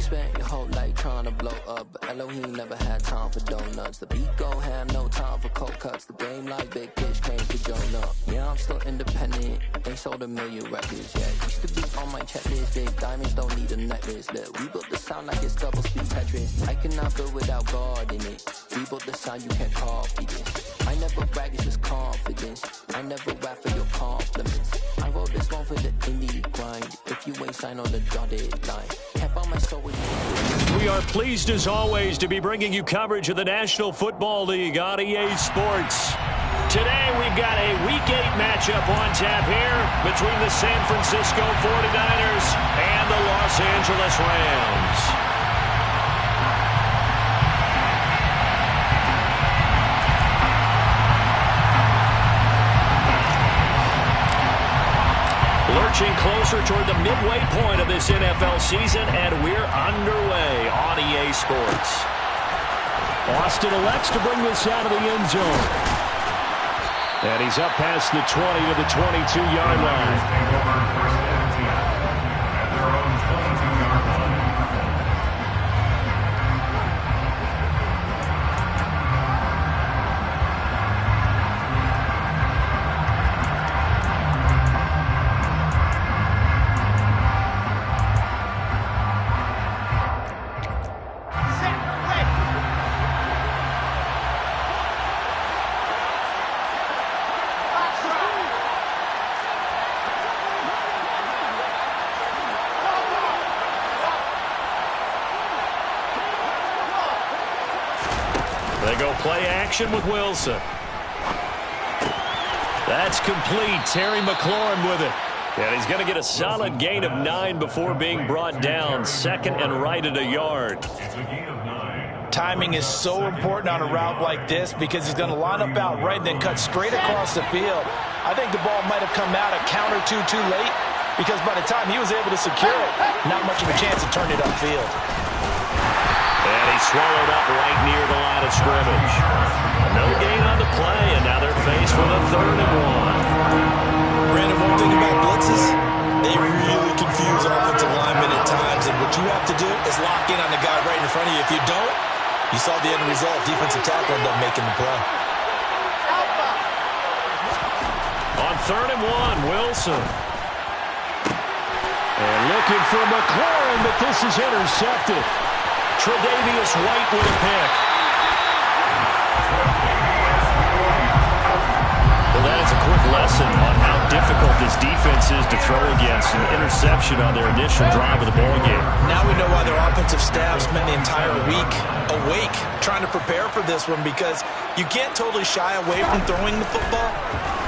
spent your whole life trying to blow up, but Elohim never had time for donuts. The beat gon' have no time for cold cuts. The game like Big Fish came to join up. Yeah, I'm still independent. They sold 1 million records. Yeah, used to be on my checklist. Big diamonds don't need a necklace. Look, we built the sound like it's double speed Tetris. I cannot build without God in it. We built the sound, you can't copy this. I never brag, it's just confidence. I never rap for your compliments. I wrote this one for the indie grind. If you ain't signed on the dotted line, can't buy my soul with you. We are pleased as always to be bringing you coverage of the National Football League on EA Sports. Today we've got a Week 8 matchup on tap here between the San Francisco 49ers and the Los Angeles Rams. Lurching closer toward the midway point of this NFL season, and we're underway on EA Sports. Austin elects to bring this out of the end zone. And he's up past the 20 to the 22-yard line. They go play action with Wilson. That's complete. Terry McLaurin with it. And he's going to get a solid gain of 9 before being brought down. Second and right at a yard. Timing is so important on a route like this because he's going to line up out right and then cut straight across the field. I think the ball might have come out a count or two too late because by the time he was able to secure it, not much of a chance to turn it upfield. And he swallowed up right near the line of scrimmage. No gain on the play, and now they're faced with a 3rd and 1. Brandon, one thing about blitzes, they really confuse offensive linemen at times, and what you have to do is lock in on the guy right in front of you. If you don't, you saw the end result. Defensive tackle ended up making the play. On 3rd and 1, Wilson. And looking for McLaurin, but this is intercepted. Tre'Davious White with a pick. Well, that is a quick lesson on how difficult this defense is to throw against. An interception on their initial drive of the ballgame. Now we know why their offensive staff spent the entire week awake trying to prepare for this one because you can't totally shy away from throwing the football,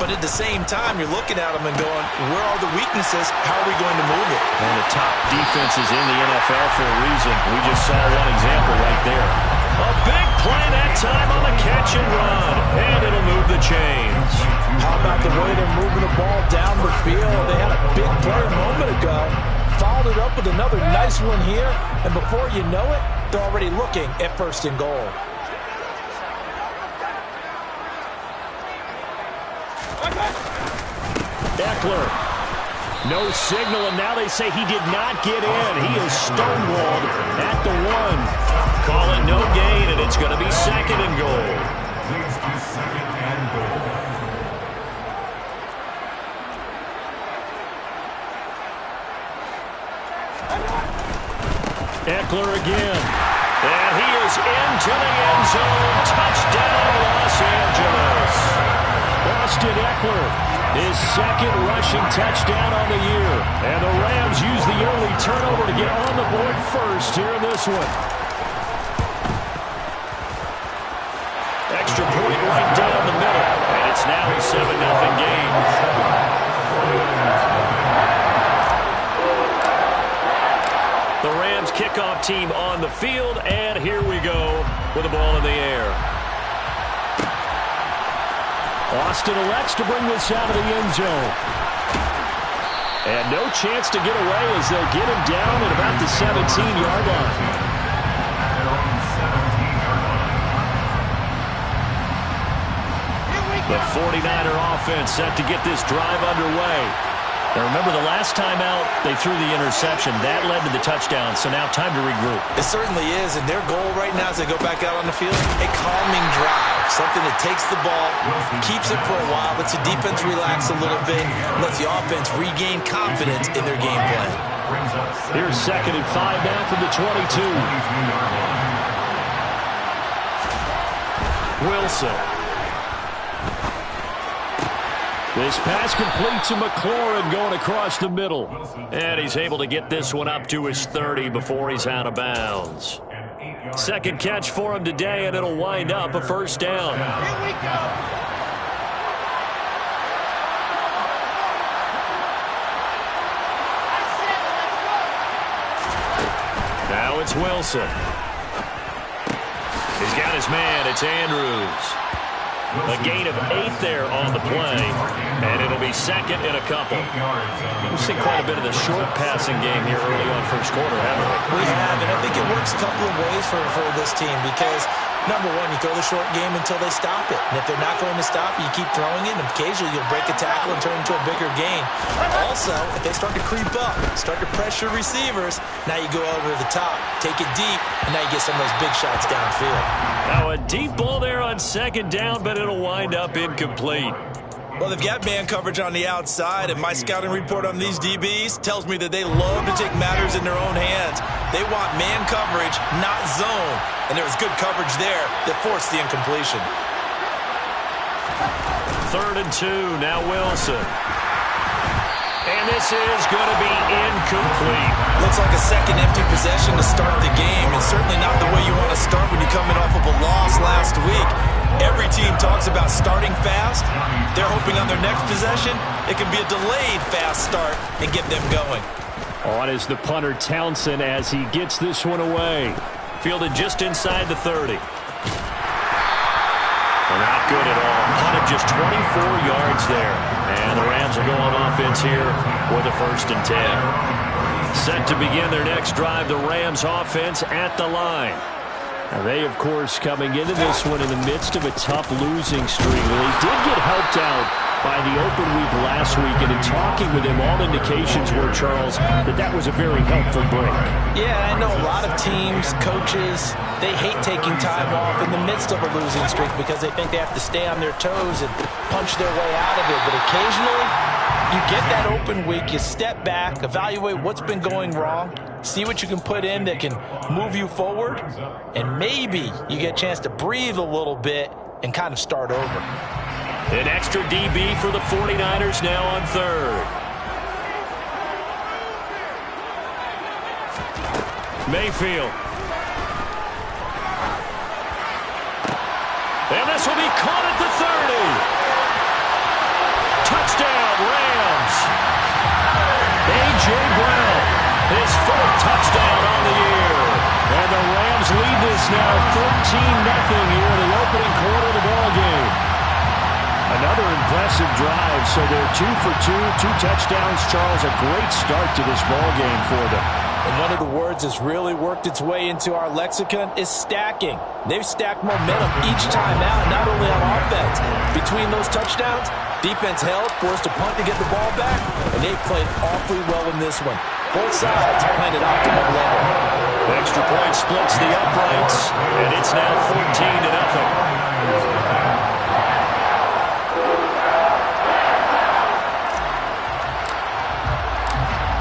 but at the same time, you're looking at them and going, where are the weaknesses? How are we going to move it? One of the top defenses in the NFL for a reason. We just saw one example right there. A big play that time on the catch and run, and it'll move the chains. How about the way they're moving the ball down the field? They had a big play a moment ago, followed it up with another nice one here, and before you know it, they're already looking at 1st and goal. Eckler. No signal, and now they say he did not get in. He is stonewalled at the 1. Call it no gain, and it's going to be 2nd and goal. Eckler again. And he is into the end zone. Touchdown, Los Angeles. Austin Eckler, his 2nd rushing touchdown on the year. And the Rams use the early turnover to get on the board first here in this one. Extra point right down the middle. And it's now a 7-0 game. The Rams kickoff team on the field, and here we go with the ball in the air. Austin elects to bring this out of the end zone. And no chance to get away as they'll get him down at about the 17-yard line. The 49er offense set to get this drive underway. Now remember, the last time out, they threw the interception. That led to the touchdown, so now time to regroup. It certainly is, and their goal right now as they go back out on the field, a calming drive, something that takes the ball, keeps it for a while, lets the defense relax a little bit, lets the offense regain confidence in their game plan. Here's 2nd and 5 now from the 22. Wilson. This pass complete to McLaurin going across the middle. And he's able to get this one up to his 30 before he's out of bounds. Second catch for him today, and it'll wind up a first down. Here we go. Now it's Wilson. He's got his man. It's Andrews. A gain of 8 there on the play, and it'll be second in a couple. We've seen quite a bit of the short passing game here early on first quarter, haven't we? We have, and I think it works a couple of ways for this team because, number one, you throw the short game until they stop it. And if they're not going to stop it, you keep throwing it, and occasionally you'll break a tackle and turn into a bigger gain. Also, if they start to creep up, start to pressure receivers, now you go over the top, take it deep, and now you get some of those big shots downfield. Now a deep ball there on second down, but it'll wind up incomplete. Well, they've got man coverage on the outside, and my scouting report on these DBs tells me that they love to take matters in their own hands. They want man coverage, not zone, and there was good coverage there that forced the incompletion. 3rd and 2, now Wilson. And this is going to be incomplete. Looks like a second empty possession to start the game, and certainly not the way you want to start when you're coming off of a loss last week. Every team talks about starting fast. They're hoping on their next possession, it can be a delayed fast start and get them going. On is the punter Townsend as he gets this one away. Fielded just inside the 30. Not good at all. Punted just 24 yards there. And the Rams will go on offense here with a 1st and 10. Set to begin their next drive, the Rams offense at the line. Now they, of course, coming into this one in the midst of a tough losing streak. They did get helped out by the open week last week, and in talking with him, all indications were, Charles, that was a very helpful break. Yeah, I know a lot of teams, coaches, they hate taking time off in the midst of a losing streak because they think they have to stay on their toes and punch their way out of it. But occasionally, you get that open week, you step back, evaluate what's been going wrong, see what you can put in that can move you forward, and maybe you get a chance to breathe a little bit and kind of start over. An extra DB for the 49ers now on 3rd. Mayfield. And this will be caught at the 30. Touchdown, Rams. A.J. Brown, his 4th touchdown on the year. And the Rams lead this now 13-0 here in the opening quarter of the ball game. Another impressive drive, so they're 2 for 2, 2 touchdowns. Charles, a great start to this ball game for them. And one of the words that's really worked its way into our lexicon is stacking. They've stacked momentum each time out, not only on offense. Between those touchdowns, defense held, forced a punt to get the ball back, and they played awfully well in this one. Both sides playing at optimum level. The extra point splits the uprights, and it's now 14-0.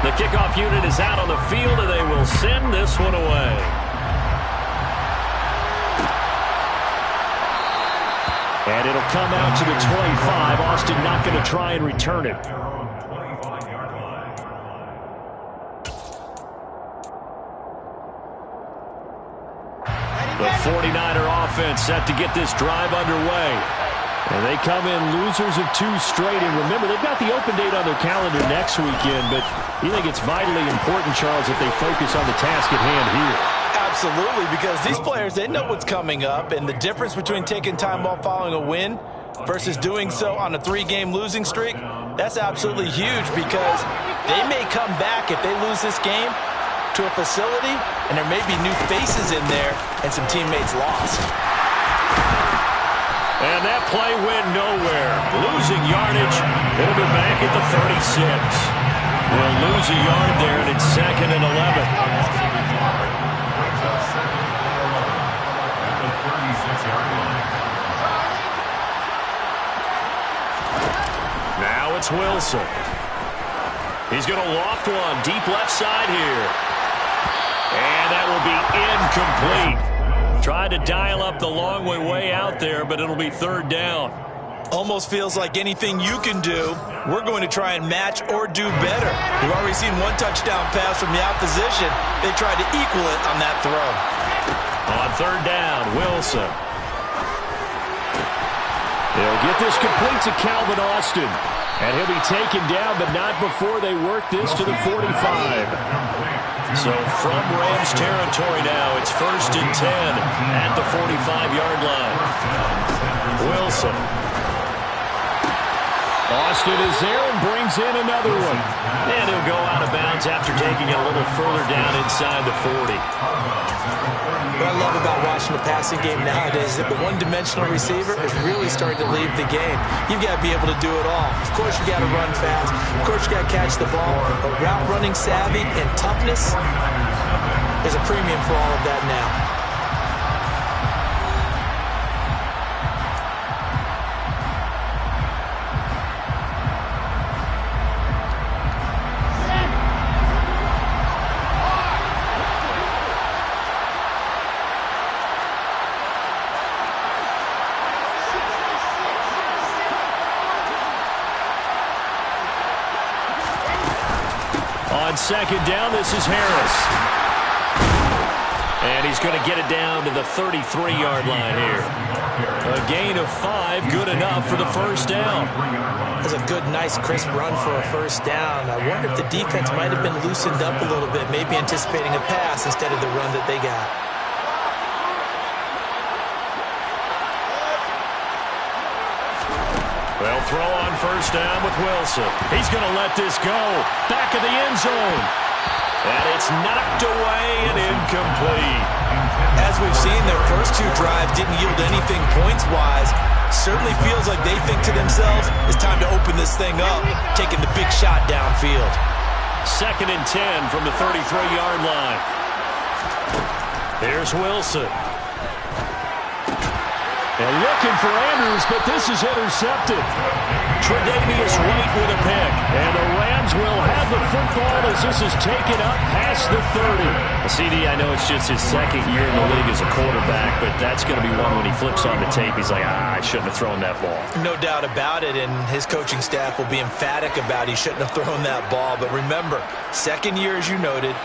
The kickoff unit is out on the field, and they will send this one away. And it'll come out to the 25. Austin not going to try and return it. The 49er offense set to get this drive underway. And they come in losers of 2 straight. And remember, they've got the open date on their calendar next weekend, but you think it's vitally important, Charles, that they focus on the task at hand here. Absolutely, because these players, they know what's coming up, and the difference between taking time off following a win versus doing so on a 3-game losing streak, that's absolutely huge because they may come back if they lose this game to a facility, and there may be new faces in there and some teammates lost. And that play went nowhere. Losing yardage. It'll be back at the 36. They'll lose a yard there, and it's 2nd and 11. Now it's Wilson. He's going to loft one deep left side here. And that will be incomplete. Tried to dial up the long way out there, but it'll be 3rd down. Almost feels like anything you can do, we're going to try and match or do better. We've already seen one touchdown pass from the opposition. They tried to equal it on that throw. On 3rd down, Wilson. They'll get this complete to Calvin Austin. And he'll be taken down, but not before they work this to the 45. So from Rams territory now, it's 1st and 10 at the 45-yard line. Wilson. Austin is there and brings in another one. And he'll go out of bounds after taking it a little further down inside the 40. What I love about watching the passing game nowadays is that the one-dimensional receiver is really starting to leave the game. You've got to be able to do it all. Of course, you got to run fast. Of course, you got to catch the ball. But route running savvy and toughness is a premium for all of that now. On 2nd down, this is Harris. And he's going to get it down to the 33-yard line here. A gain of 5, good enough for the 1st down. That's a good, nice, crisp run for a 1st down. I wonder if the defense might have been loosened up a little bit, maybe anticipating a pass instead of the run that they got. They'll throw on 1st down with Wilson. He's going to let this go. Back of the end zone. And it's knocked away and incomplete. As we've seen, their first 2 drives didn't yield anything points-wise. Certainly feels like they think to themselves, it's time to open this thing up, taking the big shot downfield. 2nd and 10 from the 33-yard line. Here's Wilson. And looking for Andrews, but this is intercepted. Tre'Davious White with a pick. And the Rams will have the football as this is taken up past the 30. CD, I know it's just his 2nd year in the league as a quarterback, but that's going to be one when he flips on the tape. He's like, I shouldn't have thrown that ball. No doubt about it, and his coaching staff will be emphatic about he shouldn't have thrown that ball. But remember, 2nd year, as you noted,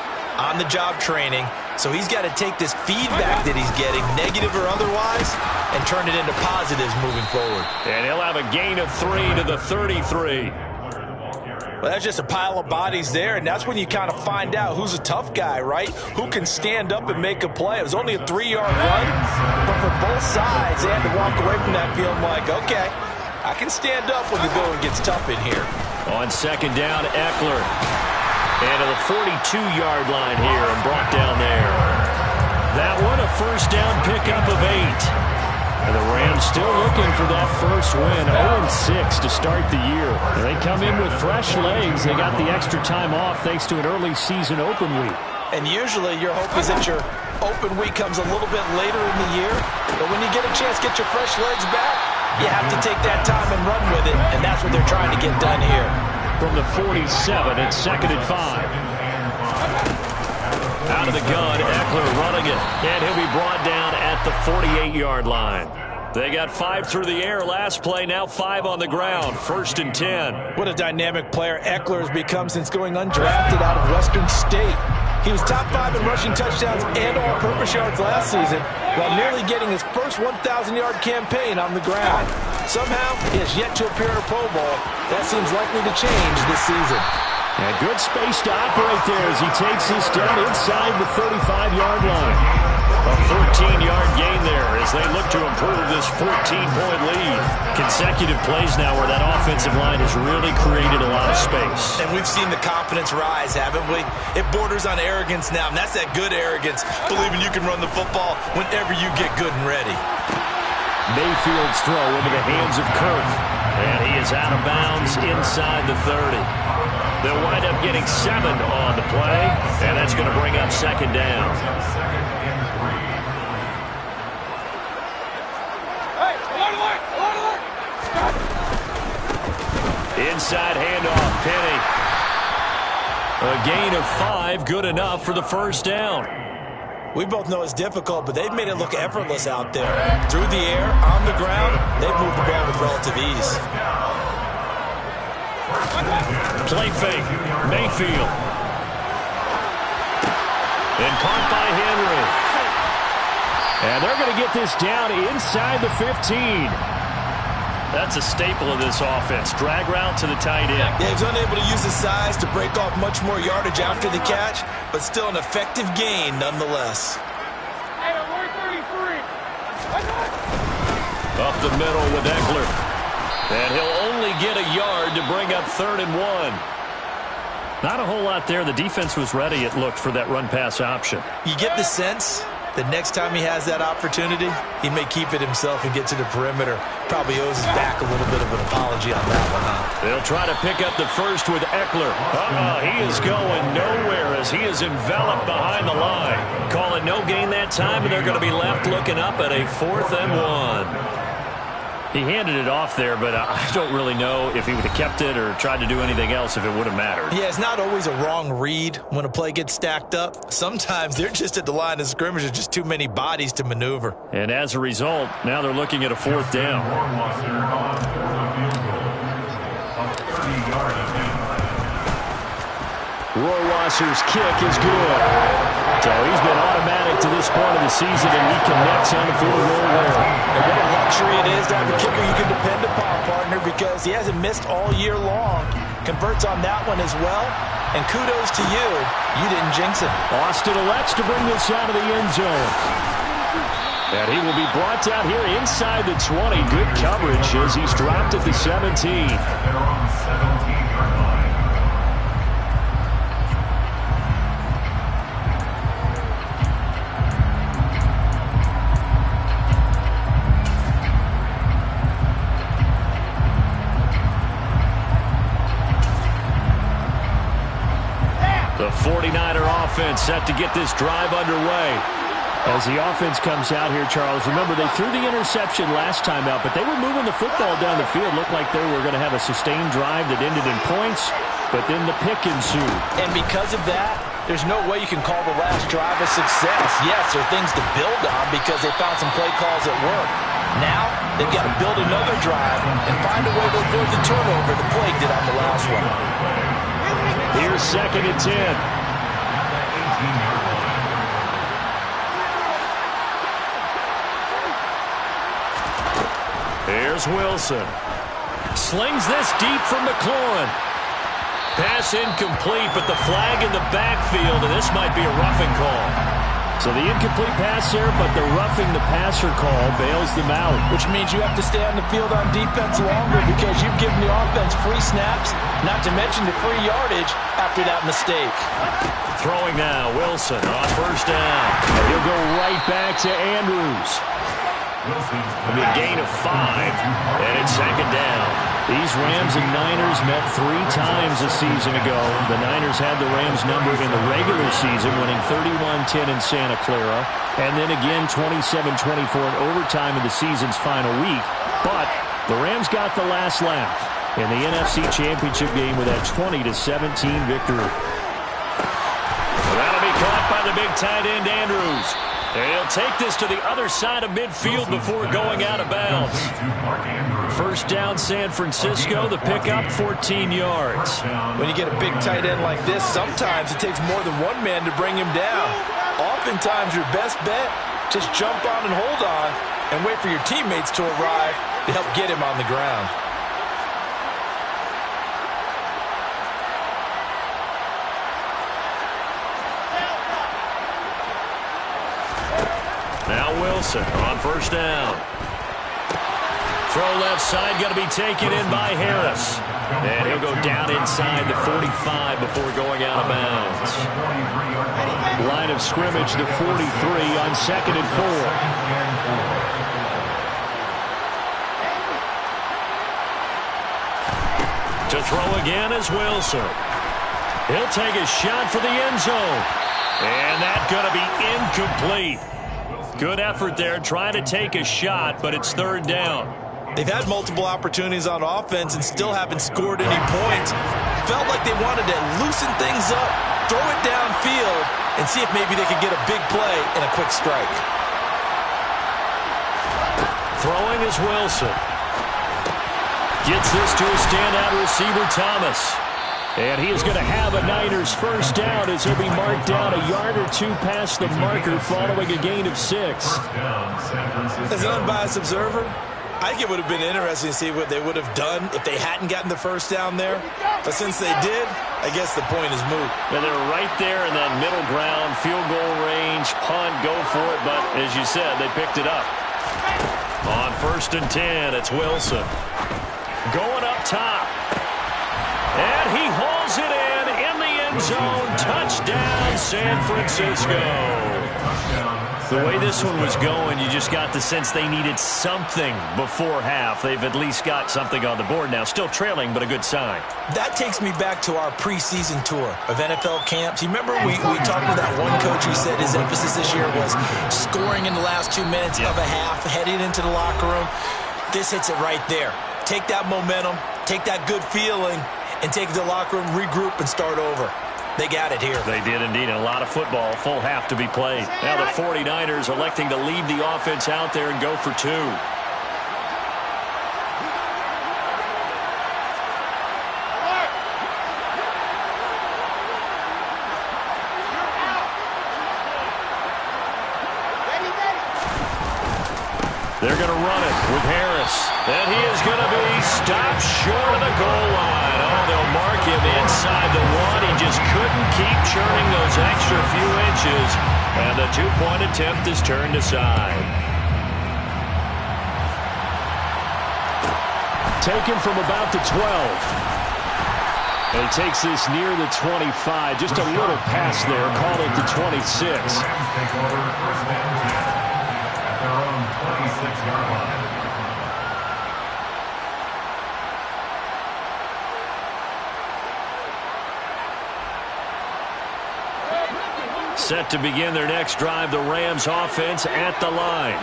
on-the-job training. So he's got to take this feedback that he's getting, negative or otherwise, and turn it into positives moving forward. And he'll have a gain of 3 to the 33. Well, that's just a pile of bodies there, and that's when you kind of find out who's a tough guy, right? Who can stand up and make a play. It was only a 3-yard run, but for both sides, they had to walk away from that field like, okay, I can stand up when the going gets tough in here. On 2nd down, Eckler. And to the 42-yard line here and brought down there. That one, a 1st down pickup of 8. And the Rams still looking for that first win. 0-6 to start the year. And they come in with fresh legs. They got the extra time off thanks to an early season open week. And usually your hope is that your open week comes a little bit later in the year. But when you get a chance to get your fresh legs back, you have to take that time and run with it. And that's what they're trying to get done here. From the 47, it's 2nd and 5. Out of the gun, Eckler running it. And he'll be brought down at the 48-yard line. They got 5 through the air last play, now 5 on the ground. 1st and 10. What a dynamic player Eckler has become since going undrafted out of Western State. He was top 5 in rushing touchdowns and all-purpose yards last season, while nearly getting his first 1,000-yard campaign on the ground. Somehow, he has yet to appear in a Pro Bowl. That seems likely to change this season. And good space to operate there as he takes this down inside the 35-yard line. A 14-yard gain there as they look to improve this 14-point lead. Consecutive plays now where that offensive line has really created a lot of space. And we've seen the confidence rise, haven't we? It borders on arrogance now, and that's that good arrogance, believing you can run the football whenever you get good and ready. Mayfield's throw into the hands of Kirk. And he is out of bounds inside the 30. They'll wind up getting 7 on the play, and that's going to bring up second down. Inside handoff, Penny. A gain of 5, good enough for the first down. We both know it's difficult, but they've made it look effortless out there. Through the air, on the ground, they've moved the ball with relative ease. Play fake, Mayfield. And caught by Henry. And they're going to get this down inside the 15. That's a staple of this offense. Drag route to the tight end. Yeah, he's unable to use his size to break off much more yardage after the catch, but still an effective gain nonetheless. Up the middle with Eckler. And he'll only get a yard to bring up 3rd and 1. Not a whole lot there. The defense was ready, it looked, for that run-pass option. You get the sense that next time he has that opportunity, he may keep it himself and get to the perimeter. Probably owes his back a little bit of an apology on that one, huh? They'll try to pick up the first with Eckler. He is going nowhere as he is enveloped behind the line. Call it no gain that time, and they're going to be left looking up at a 4th and 1. He handed it off there, but I don't really know if he would have kept it or tried to do anything else if it would have mattered. Yeah, it's not always a wrong read when a play gets stacked up. Sometimes they're just at the line of scrimmage. There's just too many bodies to maneuver. And as a result, now they're looking at a 4th down. Rohrwasser's kick is good. So he's been automatic to this point of the season, and he connects on the field goal there. And what a luxury it is to have a kicker you can depend upon, partner, because he hasn't missed all year long. Converts on that one as well. And kudos to you. You didn't jinx it. Austin elects to bring this out of the end zone. And he will be brought down here inside the 20. Good coverage as he's dropped at the 17. The 49er offense set to get this drive underway. As the offense comes out here, Charles, remember they threw the interception last time out, but they were moving the football down the field. Looked like they were going to have a sustained drive that ended in points, but then the pick ensued. And because of that, there's no way you can call the last drive a success. Yes, there are things to build on because they found some play calls that work. Now, they've got to build another drive and find a way to avoid the turnover the Plague did on the last one. Here's 2nd and 10. Here's Wilson. Slings this deep from McLaurin. Pass incomplete, but the flag in the backfield, and this might be a roughing call. So the incomplete pass there, but the roughing the passer call bails them out. Which means you have to stay on the field on defense longer because you've given the offense free snaps, not to mention the free yardage after that mistake. Throwing now, Wilson on 1st down. And he'll go right back to Andrews. It'll be a gain of 5, and it's 2nd down. These Rams and Niners met 3 times a season ago. The Niners had the Rams number in the regular season, winning 31-10 in Santa Clara, and then again 27-24 in overtime in the season's final week. But the Rams got the last laugh in the NFC Championship game with that 20-17 victory. Well, that'll be caught by the big tight end, Andrews. And he'll take this to the other side of midfield before going out of bounds. 1st down, San Francisco. The pickup, 14 yards. When you get a big tight end like this, sometimes it takes more than one man to bring him down. Oftentimes, your best bet, just jump on and hold on and wait for your teammates to arrive to help get him on the ground. Now Wilson on 1st down. Throw left side, got to be taken in by Harris. And he'll go down inside the 45 before going out of bounds. Line of scrimmage, the 43 on 2nd and 4. throw again is Wilson. He'll take a shot for the end zone. And that's going to be incomplete. Good effort there trying to take a shot, but it's third down. They've had multiple opportunities on offense and still haven't scored any points. Felt like they wanted to loosen things up, throw it downfield, and see if maybe they could get a big play and a quick strike. Throwing is Wilson. Gets this to a standout receiver, Thomas. And he is going to have a Niners first down as he'll be marked down a yard or two past the marker following a gain of 6. As an unbiased observer, I think it would have been interesting to see what they would have done if they hadn't gotten the first down there. But since they did, I guess the point is moot. And they're right there in that middle ground, field goal range, punt, go for it. But as you said, they picked it up. On 1st and 10, it's Wilson. Going up top. And he hauls it in the end zone. Touchdown, San Francisco. The way this one was going, you just got the sense they needed something before half. They've at least got something on the board now. Still trailing, but a good sign. That takes me back to our preseason tour of NFL camps. You remember we talked with that one coach who said his emphasis this year was scoring in the last 2 minutes of a half, heading into the locker room. This hits it right there. Take that momentum, take that good feeling, and take it to the locker room, regroup, and start over. They got it here. They did indeed, and a lot of football, full half to be played. Now the 49ers electing to leave the offense out there and go for 2. They're going to run it with Harris. And he is going to be stopped short of the goal line. Oh, they'll mark him inside the 1. He just couldn't keep churning those extra few inches. And the 2-point attempt is turned aside. Taken from about the 12. And he takes this near the 25. Just a little pass there. Call it the 26. Take over first down at their own 26-yard line. Set to begin their next drive, the Rams offense at the line.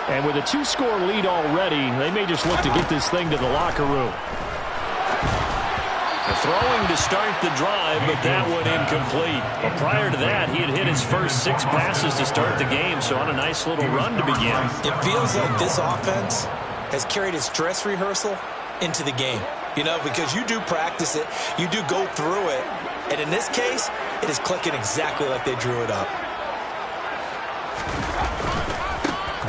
And with a 2-score lead already, they may just look to get this thing to the locker room. Throwing to start the drive, but that one incomplete. But prior to that, he had hit his first 6 passes to start the game, so on a nice little run to begin. It feels like this offense has carried its dress rehearsal into the game. You know, because you do practice it, you do go through it, and in this case, it is clicking exactly like they drew it up.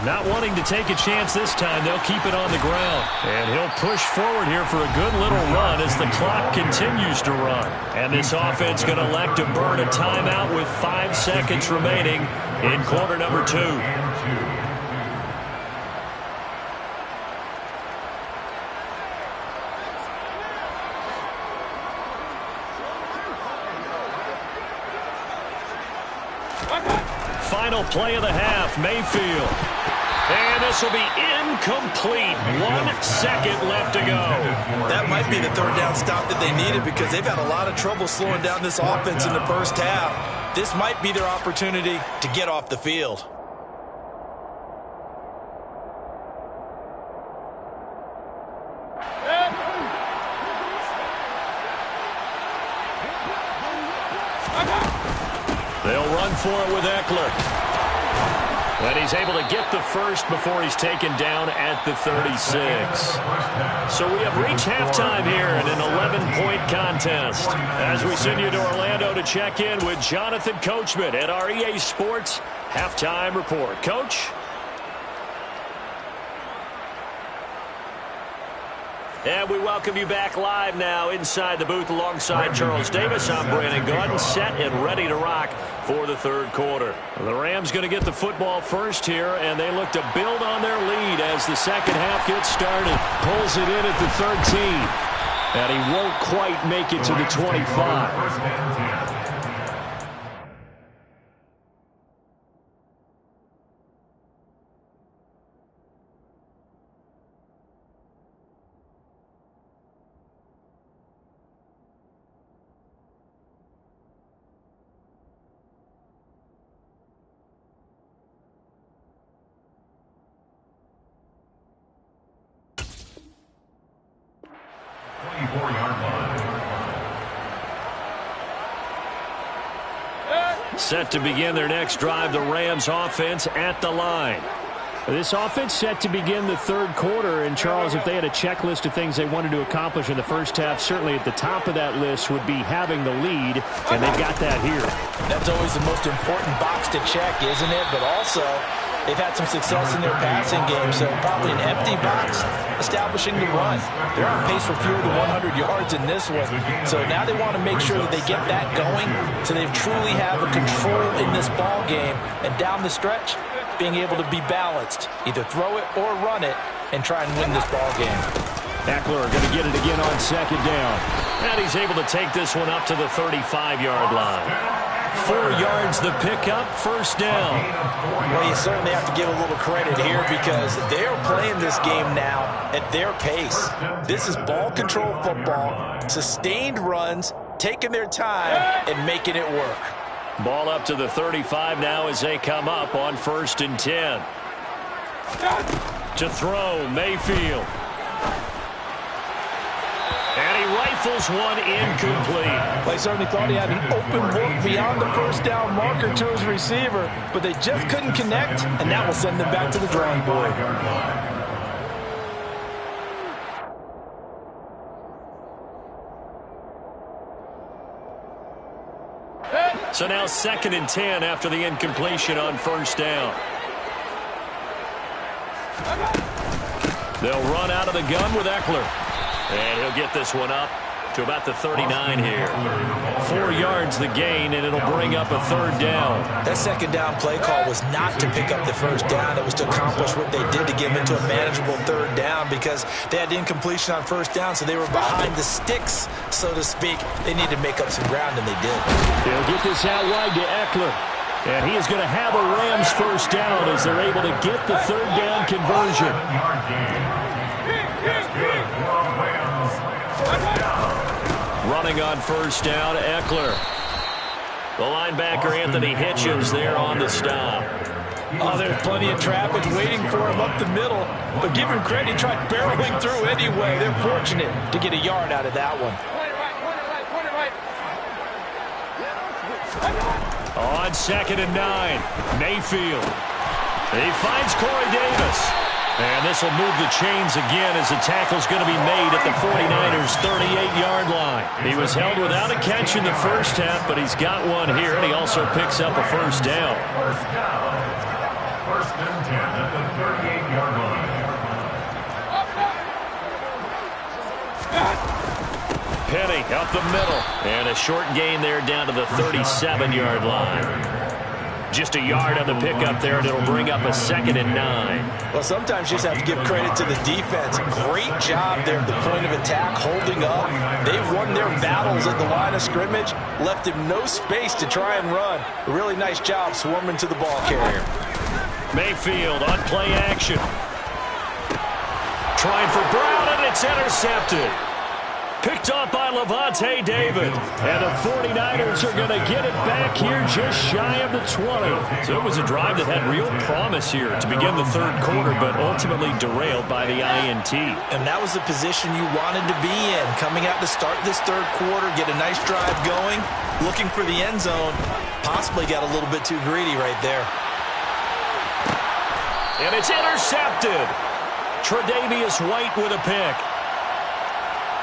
Not wanting to take a chance this time, they'll keep it on the ground. And he'll push forward here for a good little run as the clock continues to run. And this offense going to elect to burn a timeout with 5 seconds remaining in quarter number 2. Final play of the half, Mayfield. And this will be incomplete. 1 second left to go. That might be the third down stop that they needed because they've had a lot of trouble slowing down this offense in the first half. This might be their opportunity to get off the field. They'll run for it with Eckler. And he's able to get the first before he's taken down at the 36. So we have reached halftime here in an 11-point contest. As we send you to Orlando to check in with Jonathan Coachman at our EA Sports Halftime Report. Coach? And we welcome you back live now inside the booth alongside Charles Davis. I'm Brandon Gordon, set and ready to rock for the third quarter. The Rams going to get the football first here, and they look to build on their lead as the second half gets started. Pulls it in at the 13, and he won't quite make it to the 25. Set to begin their next drive, the Rams offense at the line. This offense set to begin the third quarter, and Charles, if they had a checklist of things they wanted to accomplish in the first half, certainly at the top of that list would be having the lead, and they've got that here. That's always the most important box to check, isn't it? But also, they've had some success in their passing game, so probably an empty box establishing the run. They're on pace for fewer than 100 yards in this one, so now they want to make sure that they get that going so they truly have a control in this ball game, and down the stretch, being able to be balanced, either throw it or run it, and try and win this ball game. Eckler going to get it again on second down. And he's able to take this one up to the 35-yard line. 4 yards the pickup, first down. Well, you certainly have to give a little credit here because they're playing this game now at their pace. This is ball control football, sustained runs, taking their time, and making it work. Ball up to the 35 now as they come up on 1st and 10. To throw, Mayfield. And he rifles one incomplete. They certainly thought he had an open look beyond the first down marker to his receiver, but they just couldn't connect, and that will send them back to the drawing board. So now 2nd and 10 after the incompletion on first down. They'll run out of the gun with Eckler. And he'll get this one up to about the 39 here. 4 yards the gain, and it'll bring up a 3rd down. That second down play call was not to pick up the first down. It was to accomplish what they did to get them into a manageable 3rd down because they had incompletion on first down, so they were behind the sticks, so to speak. They needed to make up some ground, and they did. They'll get this out wide to Eckler. And he is going to have a Rams first down as they're able to get the 3rd down conversion. Running on first down, Eckler. The linebacker, Anthony Hitchens, there on the stop. Oh, there's plenty of traffic waiting for him up the middle. But give him credit, he tried barreling through anyway. They're fortunate to get a yard out of that one. On 2nd and 9, Mayfield. He finds Corey Davis. And this will move the chains again as the tackle's going to be made at the 49ers' 38-yard line. He was held without a catch in the first half, but he's got one here, and he also picks up a first down. First and 10 at the 38-yard line. Penny up the middle. And a short gain there down to the 37-yard line. Just a yard on the pickup there, and it'll bring up a 2nd and 9. Well, sometimes you just have to give credit to the defense. Great job there at the point of attack, holding up. They won their battles at the line of scrimmage, left him no space to try and run. A really nice job swarming to the ball carrier. Mayfield on play action. Trying for Brown, and it's intercepted. Picked off by Levante David. And the 49ers are going to get it back here just shy of the 20. So it was a drive that had real promise here to begin the 3rd quarter, but ultimately derailed by the INT. And that was the position you wanted to be in. Coming out to start this 3rd quarter, get a nice drive going, looking for the end zone. Possibly got a little bit too greedy right there. And it's intercepted. Tre'Davious White with a pick.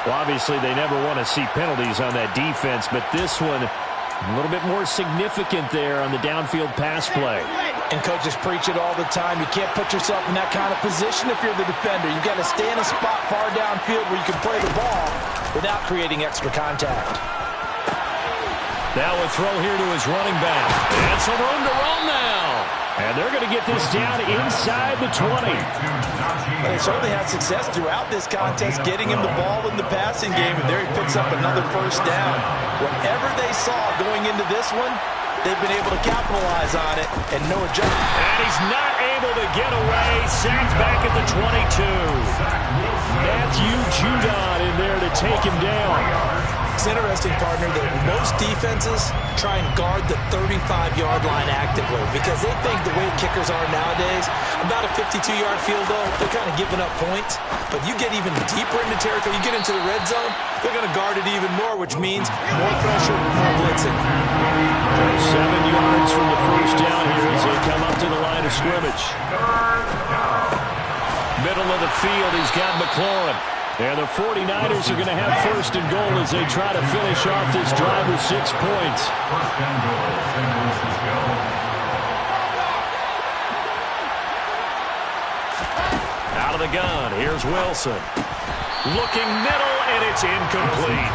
Well, obviously, they never want to see penalties on that defense, but this one a little bit more significant there on the downfield pass play. And coaches preach it all the time. You can't put yourself in that kind of position if you're the defender. You've got to stay in a spot far downfield where you can play the ball without creating extra contact. Now a throw here to his running back. And some room to roam now. And they're going to get this down inside the 20. They certainly had success throughout this contest, getting him the ball in the passing game, and there he picks up another first down. Whatever they saw going into this one, they've been able to capitalize on it, and no adjustment. And he's not able to get away. Sacked back at the 22. Matthew Judon in there to take him down. It's interesting, partner, that most defenses try and guard the 35-yard line actively because they think the way kickers are nowadays, about a 52-yard field goal, they're kind of giving up points. But you get even deeper into territory, you get into the red zone, they're going to guard it even more, which means more pressure, more blitzing. 7 yards from the first down here as they come up to the line of scrimmage. Middle of the field, he's got McLaurin. And the 49ers are going to have first and goal as they try to finish off this drive with 6 points. First and goal. St. Louis is go. Out of the gun, here's Wilson. Looking middle, and it's incomplete.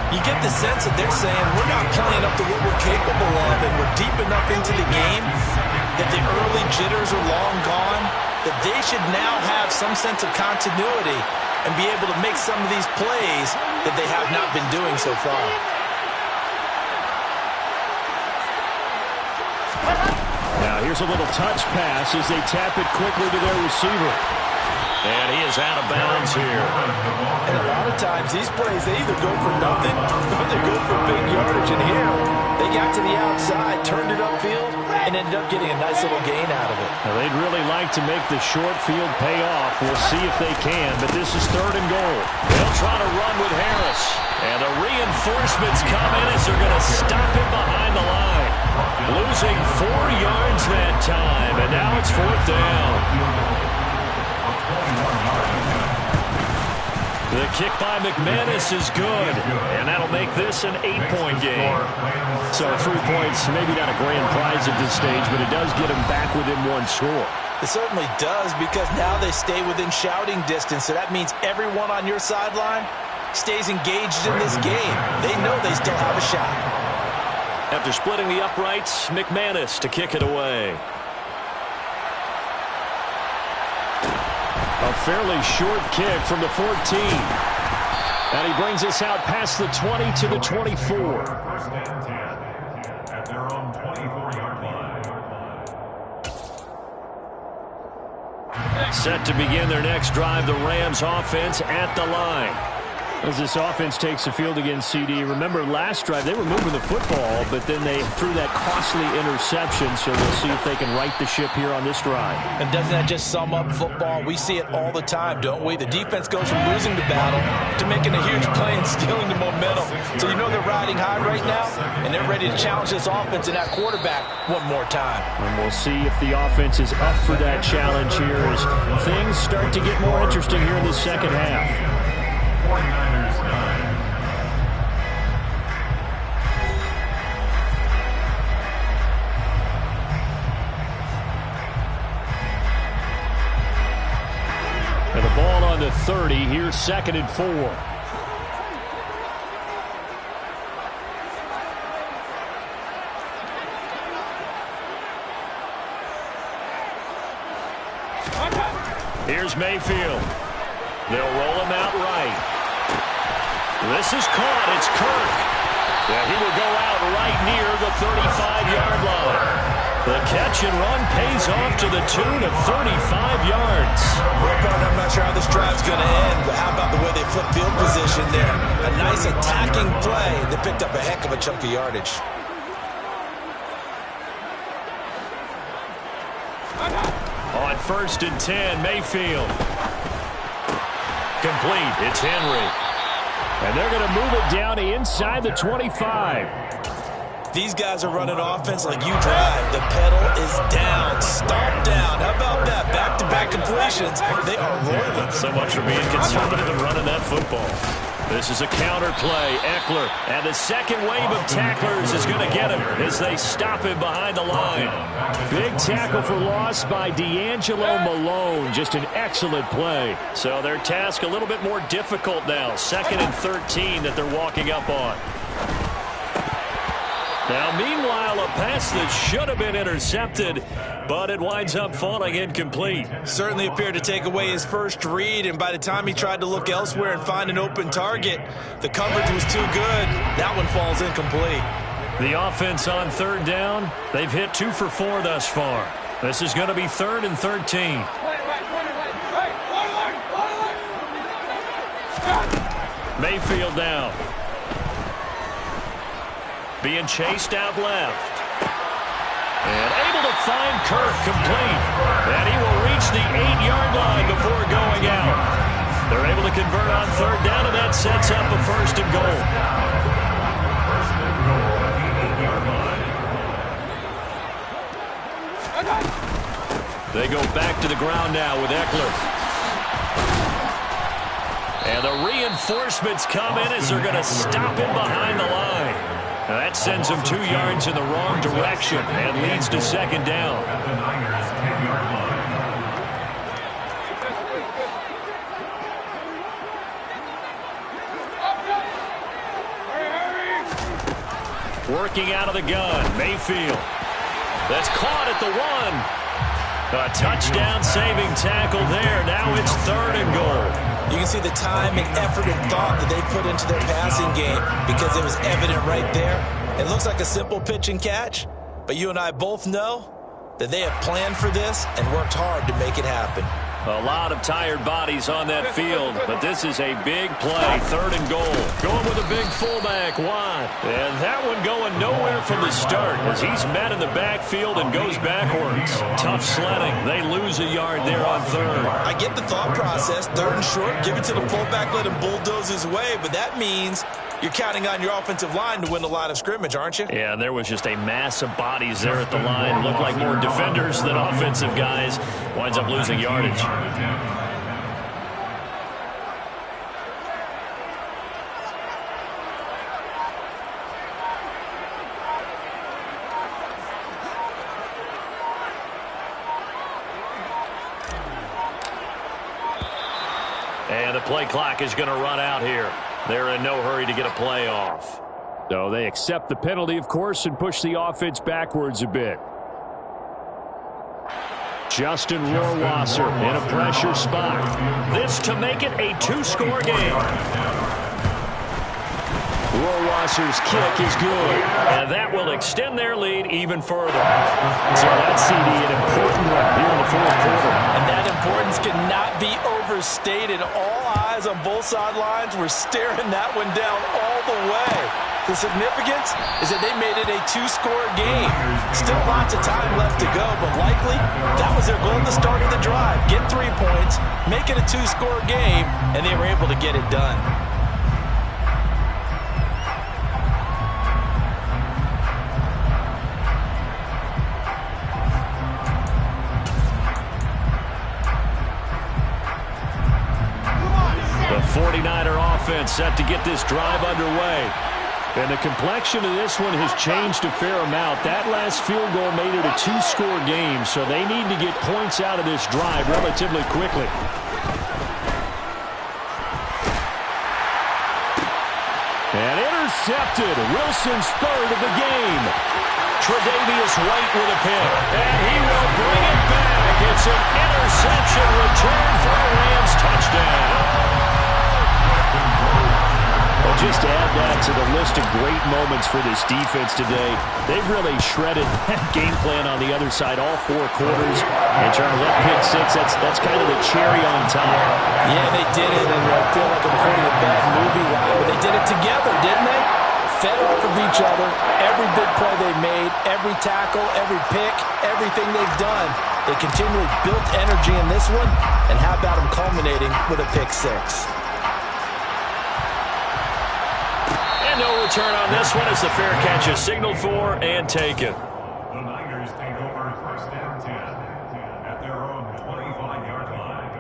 You get the sense that they're saying we're not playing up to what we're capable of, and we're deep enough into the game that the early jitters are long gone, that they should now have some sense of continuity and be able to make some of these plays that they have not been doing so far. Now here's a little touch pass as they tap it quickly to their receiver. And he is out of bounds here. And a lot of times these plays, they either go for nothing or they go for big yardage. And here, they got to the outside, turned it upfield, and ended up getting a nice little gain out of it. Now, they'd really like to make the short field pay off. We'll see if they can, but this is third and goal. They'll try to run with Harris. And the reinforcements come in as they're going to stop him behind the line. Losing 4 yards that time, and now it's fourth down. The kick by McManus is good, and that'll make this an 8-point game. So 3 points, maybe not a grand prize at this stage, but it does get them back within 1 score. It certainly does, because now they stay within shouting distance, so that means everyone on your sideline stays engaged in this game. They know they still have a shot. After splitting the uprights, McManus to kick it away. A fairly short kick from the 14. And he brings us out past the 20 to the 24. First and 10 at their own 24-yard line. Set to begin their next drive, the Rams offense at the line. As this offense takes the field against CD, remember last drive they were moving the football, but then they threw that costly interception, so we'll see if they can right the ship here on this drive. And doesn't that just sum up football? We see it all the time, don't we? The defense goes from losing the battle to making a huge play and stealing the momentum. So you know they're riding high right now, and they're ready to challenge this offense and that quarterback one more time. And we'll see if the offense is up for that challenge here as things start to get more interesting here in the second half. 49ers 9. And the ball on the 30. Here's 2nd and 4. Here's Mayfield. They'll roll him out right. This is caught. It's Kirk. Yeah, he will go out right near the 35-yard line. The catch and run pays off to the tune of 35 yards. Well, partner, I'm not sure how this drive's going to end, but how about the way they flip field position there? A nice attacking play. They picked up a heck of a chunk of yardage. On 1st and 10, Mayfield. Complete. It's Henry. And they're going to move it down inside the 25. These guys are running offense like you drive. The pedal is down. Stomp down. How about that? Back-to-back completions. They are rolling. So much for being conservative and running that football. This is a counter play. Eckler. And the second wave of tacklers is going to get him as they stop him behind the line. Big tackle for loss by D'Angelo Malone. Just an excellent play. So their task a little bit more difficult now. 2nd and 13 that they're walking up on. Now, meanwhile, a pass that should have been intercepted, but it winds up falling incomplete. Certainly appeared to take away his first read, and by the time he tried to look elsewhere and find an open target, the coverage was too good. That one falls incomplete. The offense on 3rd down, they've hit 2 for 4 thus far. This is going to be 3rd and 13. Mayfield down. being chased out left. And able to find Kirk complete. And he will reach the 8-yard line before going out. They're able to convert on third down, and that sets up a first and goal. First and goal at the 8-yard line. They go back to the ground now with Eckler. And the reinforcements come in as they're going to stop him behind the line. Now that sends him 2 yards in the wrong direction and leads to second down. At the Niners' 10-yard line. Working out of the gun, Mayfield. That's caught at the 1. A touchdown-saving tackle there. Now it's third and goal. You can see the time and effort and thought that they put into their passing game because it was evident right there. It looks like a simple pitch and catch, but you and I both know that they have planned for this and worked hard to make it happen. A lot of tired bodies on that field, but this is a big play, third and goal. Going with a big fullback, Watt. And that one going nowhere from the start as he's met in the backfield and goes backwards. Tough sledding. They lose a yard there on third. I get the thought process, third and short, give it to the fullback, let him bulldoze his way, but that means you're counting on your offensive line to win the line of scrimmage, aren't you? Yeah, there was just a mass of bodies there at the line. Looked like more defenders than offensive guys. Winds up losing yardage. And the play clock is going to run out here. They're in no hurry to get a play off. So they accept the penalty, of course, and push the offense backwards a bit. Justin Rohrwasser in a pressure spot. This to make it a 2-score game. Rohrwasser's kick is good, and that will extend their lead even further. So that CD, an important one here in the fourth quarter. And that importance cannot be overstated. All eyes on both sidelines were staring that one down all the way. The significance is that they made it a 2-score game. Still lots of time left to go, but likely that was their goal at the start of the drive. Get 3 points, make it a 2-score game, and they were able to get it done. The 49er offense set to get this drive underway. And the complexion of this one has changed a fair amount. That last field goal made it a 2-score game, so they need to get points out of this drive relatively quickly. And intercepted. Wilson's third of the game. Tre'Davious White with a pick. And he will bring it back. It's an interception return for a Rams touchdown. Well, just add that to the list of great moments for this defense today. They've really shredded that game plan on the other side all 4 quarters. And Charlie, that pick 6, that's kind of the cherry on top. Yeah, they did it, and I feel like I'm quoting a bad movie line, but they did it together, didn't they? Fed off of each other, every big play they made, every tackle, every pick, everything they've done. They continually built energy in this one, and how about them culminating with a pick 6? And no return on this one as the fair catch is signaled for and taken. The Niners take over first down 10 at their own 25-yard line.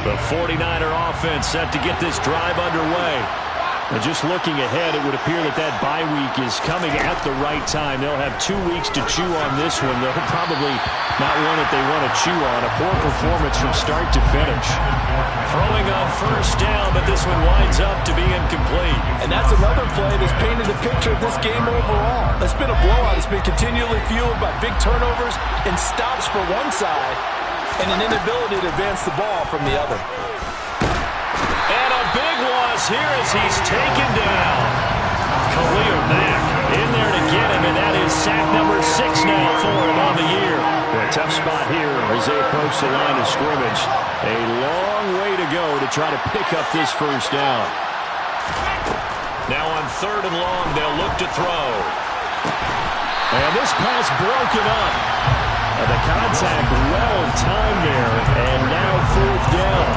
The 49er offense set to get this drive underway. And just looking ahead, it would appear that that bye week is coming at the right time. They'll have 2 weeks to chew on this one. They'll probably not one that they want to chew on. A poor performance from start to finish. Throwing on first down, but this one winds up to be incomplete. And that's another play that's painted the picture of this game overall. It's been a blowout. It's been continually fueled by big turnovers and stops for one side and an inability to advance the ball from the other. And a big loss here as he's taken down. Khalil Mack in there to get him, and that is sack number 6 now for him on the year. A tough spot here as they approach approach the line of scrimmage. A long way to go to try to pick up this first down. Now on 3rd and long, they'll look to throw. And this pass broken up. And the contact well timed there, and now 4th down.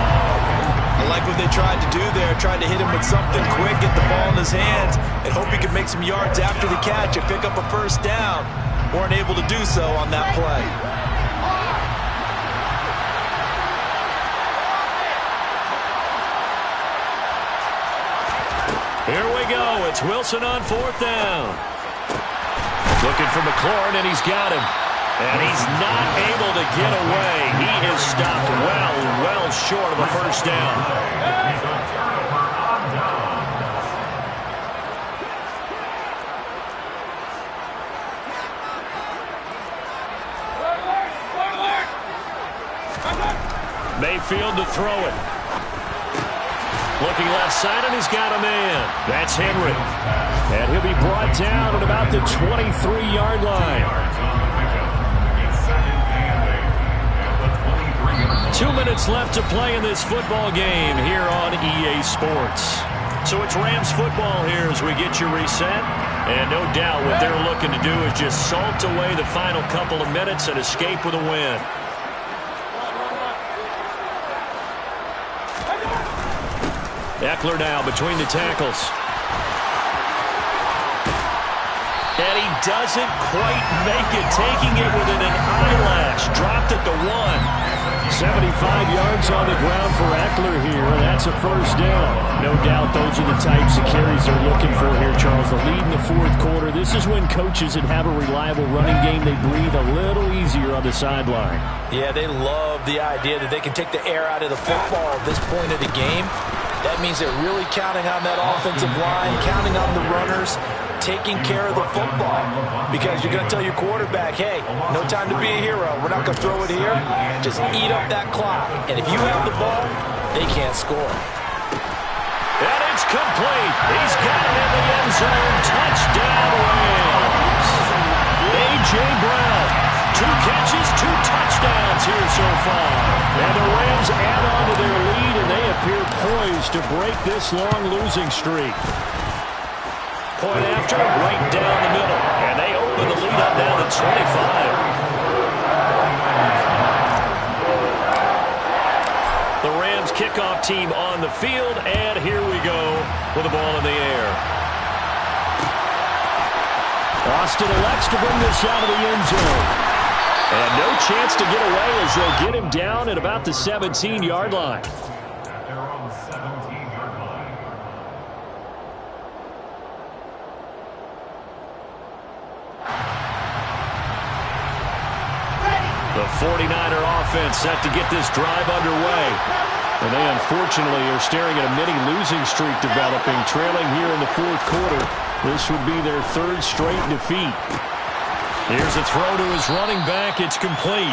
I like what they tried to do there, tried to hit him with something quick, get the ball in his hands, and hope he could make some yards after the catch and pick up a first down. Weren't able to do so on that play. Here we go. It's Wilson on 4th down. Looking for McLaurin, and he's got him. And he's not able to get away. He is stopped well short of a first down. Mayfield to throw it. Looking left side, and he's got a man. That's Henry. And he'll be brought down at about the 23-yard line. 2 minutes left to play in this football game here on EA Sports. So it's Rams football here as we get you reset. And no doubt what they're looking to do is just salt away the final couple of minutes and escape with a win. Eckler now between the tackles. And he doesn't quite make it, taking it within an eyelash. Dropped at the 1. 75 yards on the ground for Eckler here. That's a first down. No doubt those are the types of carries they're looking for here, Charles. The lead in the 4th quarter. This is when coaches that have a reliable running game, they breathe a little easier on the sideline. Yeah, they love the idea that they can take the air out of the football at this point of the game. That means they're really counting on that offensive line, counting on the runners, taking care of the football. Because you're going to tell your quarterback, hey, no time to be a hero. We're not going to throw it here. Just eat up that clock. And if you have the ball, they can't score. And it's complete. He's got it in the end zone. Touchdown, Rams. A.J. Brown. 2 catches, 2 touchdowns here so far. And the Rams add on to their lead, and they appear poised to break this long losing streak. Point after, right down the middle. And they open the lead up down to 25. The Rams kickoff team on the field, and here we go with the ball in the air. Austin elects to bring this out of the end zone. And no chance to get away as they'll get him down at about the 17-yard line. They're on the 17-yard line. The 49er offense set to get this drive underway. And they unfortunately are staring at a mini-losing streak developing, trailing here in the 4th quarter. This would be their 3rd straight defeat. Here's a throw to his running back. It's complete.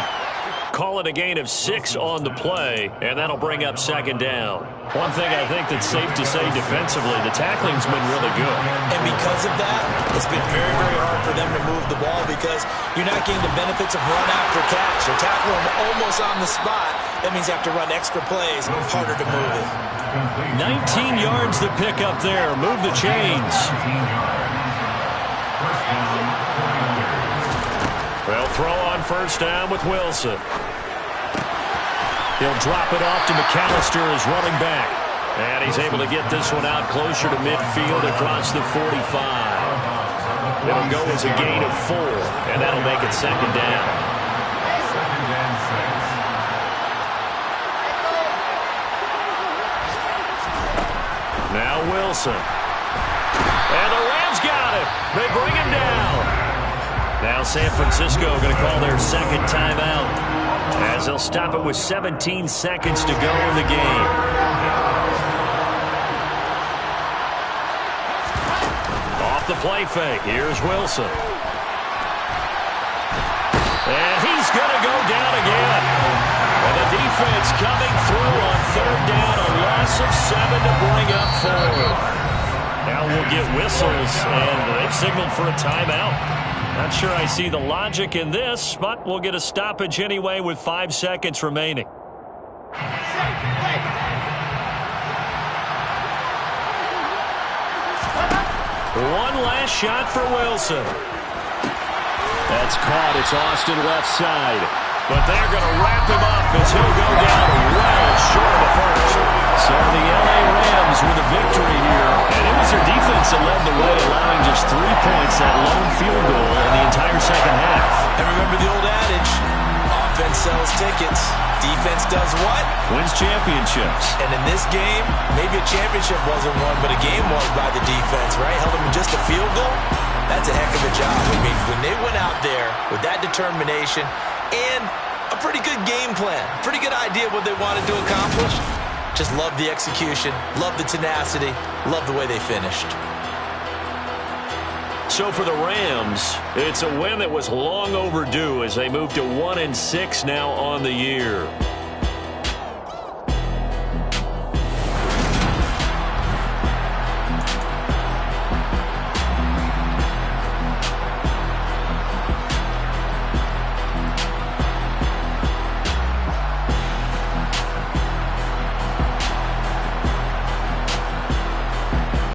Call it a gain of 6 on the play, and that'll bring up 2nd down. One thing I think that's safe to say defensively, the tackling's been really good. And because of that, it's been very, very hard for them to move the ball because you're not getting the benefits of run after catch. They're tackling them almost on the spot. That means you have to run extra plays, harder to move it. 19 yards to pick up there. Move the chains. They'll throw on 1st down with Wilson. He'll drop it off to McAllister as running back. And he's able to get this one out closer to midfield across the 45. It'll go as a gain of 4, and that'll make it 2nd down. Now Wilson. And the Rams got it. They bring him down. Now San Francisco going to call their 2nd timeout as they'll stop it with 17 seconds to go in the game. Off the play fake. Here's Wilson. And he's going to go down again. And the defense coming through on 3rd down, a loss of 7 to bring up 4. Now we'll get whistles, and they've signaled for a timeout. Not sure I see the logic in this, but we'll get a stoppage anyway with 5 seconds remaining. One last shot for Wilson. That's caught. It's Austin left side. But they're going to wrap him up as he'll go down well short of the first. So the L.A. Rams with a victory here. And it was their defense that led the way, allowing just 3 points, that lone field goal in the entire second half. And remember the old adage, offense sells tickets. Defense does what? Wins championships. And in this game, maybe a championship wasn't won, but a game won by the defense, right? Held them in just a field goal. That's a heck of a job. I mean, when they went out there with that determination and a pretty good game plan, pretty good idea what they wanted to accomplish, just love the execution, love the tenacity, love the way they finished. So for the Rams, it's a win that was long overdue as they move to 1-6 now on the year.